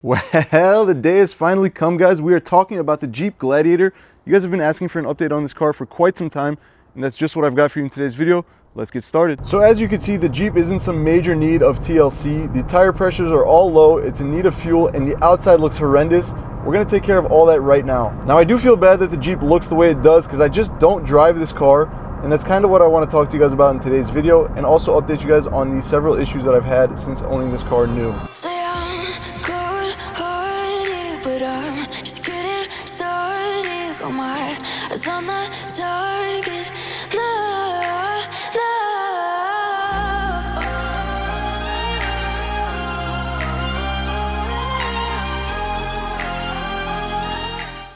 Well, the day has finally come, guys. We are talking about the Jeep Gladiator. You guys have been asking for an update on this car for quite some time, and that's just what I've got for you in today's video. Let's get started. So as you can see, the Jeep is in some major need of TLC. The tire pressures are all low, it's in need of fuel, and the outside looks horrendous. We're gonna take care of all that right now. Now, I do feel bad that the Jeep looks the way it does because I just don't drive this car, and that's kind of what I want to talk to you guys about in today's video, and also update you guys on the several issues that I've had since owning this car new. But I'm just getting started. Got my eyes on the target.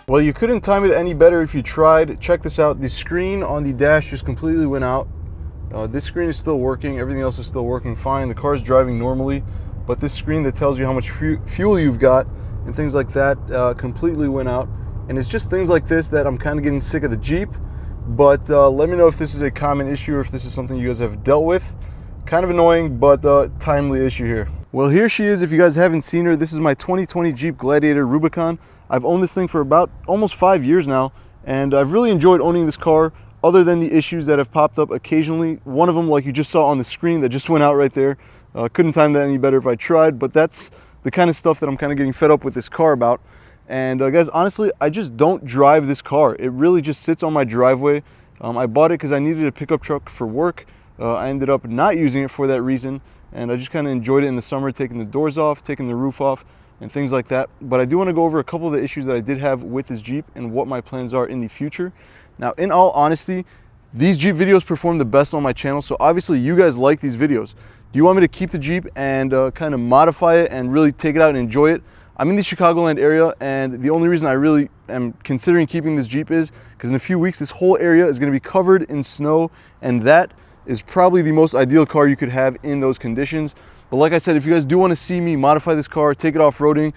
Well, you couldn't time it any better if you tried. Check this out. The screen on the dash just completely went out. This screen is still working. Everything else is still working fine. The car is driving normally, but this screen that tells you how much fuel you've got and things like that completely went out. And it's just things like this that I'm kind of getting sick of the Jeep. But let me know if this is a common issue or if this is something you guys have dealt with. Kind of annoying, but timely issue here. Well, here she is. If you guys haven't seen her, this is my 2020 Jeep Gladiator Rubicon. I've owned this thing for about almost 5 years now, and I've really enjoyed owning this car other than the issues that have popped up occasionally. One of them, like you just saw on the screen, that just went out right there. Couldn't time that any better if I tried, but that's the kind of stuff that I'm kind of getting fed up with this car about. And guys, honestly, I just don't drive this car. It really just sits on my driveway. I bought it because I needed a pickup truck for work. I ended up not using it for that reason, and I just kind of enjoyed it in the summer, taking the doors off, taking the roof off, and things like that. But I do want to go over a couple of the issues that I did have with this Jeep and what my plans are in the future. Now, in all honesty, these Jeep videos perform the best on my channel, so obviously you guys like these videos. Do you want me to keep the Jeep and kind of modify it and really take it out and enjoy it? I'm in the Chicagoland area, and the only reason I really am considering keeping this Jeep is because in a few weeks this whole area is going to be covered in snow, and that is probably the most ideal car you could have in those conditions. But like I said, if you guys do want to see me modify this car, take it off-roading,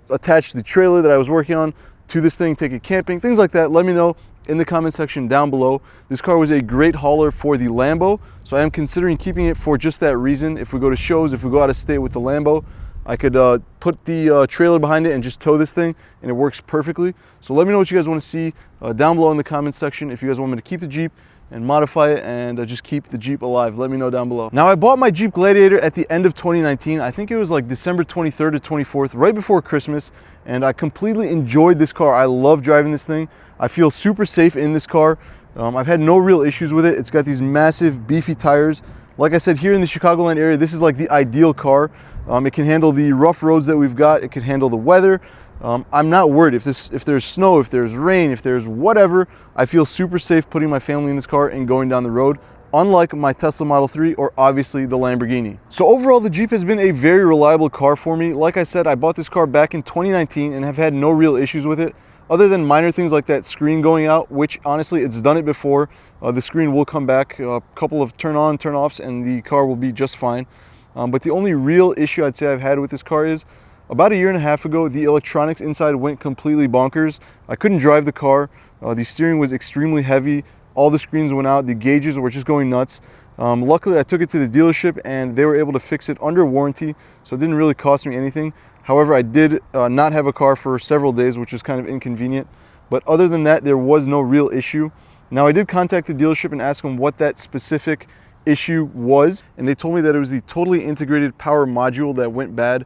attach the trailer that I was working on to this thing, take it camping, things like that, let me know in the comment section down below. This car was a great hauler for the Lambo, so I am considering keeping it for just that reason. If we go to shows, if we go out of state with the Lambo, I could put the trailer behind it and just tow this thing, and it works perfectly. So let me know what you guys want to see down below in the comment section. If you guys want me to keep the Jeep and modify it and just keep the Jeep alive, let me know down below. Now, I bought my Jeep Gladiator at the end of 2019. I think it was like December 23rd to 24th, right before Christmas, and I completely enjoyed this car. I love driving this thing. I feel super safe in this car. I've had no real issues with it. It's got these massive beefy tires. Like I said, here in the Chicagoland area, this is like the ideal car. It can handle the rough roads that we've got. It can handle the weather. I'm not worried if there's snow, if there's rain, if there's whatever. I feel super safe putting my family in this car and going down the road, unlike my Tesla Model 3 or obviously the Lamborghini. So overall, the Jeep has been a very reliable car for me. Like I said, I bought this car back in 2019 and have had no real issues with it, other than minor things like that screen going out, which honestly, it's done it before. The screen will come back, a couple of turn on, turn offs, and the car will be just fine. But the only real issue I'd say I've had with this car is about a year and a half ago, the electronics inside went completely bonkers. I couldn't drive the car. The steering was extremely heavy. All the screens went out. The gauges were just going nuts. Luckily, I took it to the dealership and they were able to fix it under warranty, so it didn't really cost me anything. However, I did not have a car for several days, which was kind of inconvenient. But other than that, there was no real issue. Now, I did contact the dealership and ask them what that specific issue was, and they told me that it was the totally integrated power module that went bad.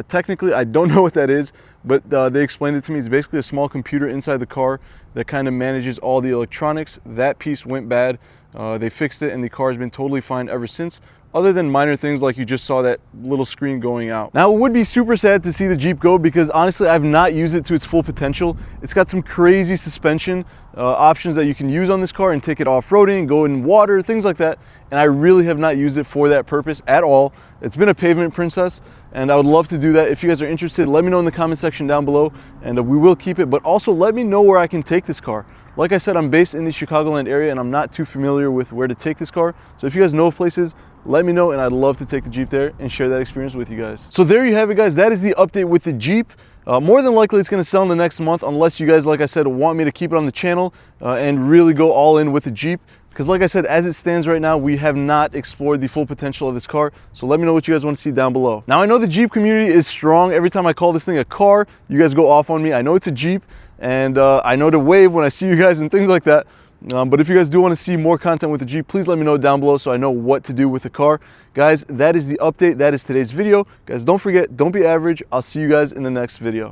Technically, I don't know what that is, but they explained it to me. It's basically a small computer inside the car that kind of manages all the electronics. That piece went bad. They fixed it, and the car has been totally fine ever since, other than minor things like you just saw that little screen going out. Now, it would be super sad to see the Jeep go because honestly, I've not used it to its full potential. It's got some crazy suspension options that you can use on this car and take it off-roading, go in water, things like that. And I really have not used it for that purpose at all. It's been a pavement princess, and I would love to do that. If you guys are interested, let me know in the comment section down below, and we will keep it. But also let me know where I can take this car. Like I said, I'm based in the Chicagoland area, and I'm not too familiar with where to take this car. So if you guys know of places, let me know, and I'd love to take the Jeep there and share that experience with you guys. So there you have it, guys. That is the update with the Jeep. More than likely, it's going to sell in the next month, unless you guys, like I said, want me to keep it on the channel and really go all in with the Jeep. because like I said, as it stands right now, we have not explored the full potential of this car. So let me know what you guys want to see down below. Now I know the Jeep community is strong. Every time I call this thing a car, you guys go off on me. I know it's a Jeep, and I know to wave when I see you guys and things like that. But if you guys do want to see more content with the Jeep, please let me know down below so I know what to do with the car. Guys, that is the update. That is today's video. Guys, don't forget, don't be average. I'll see you guys in the next video.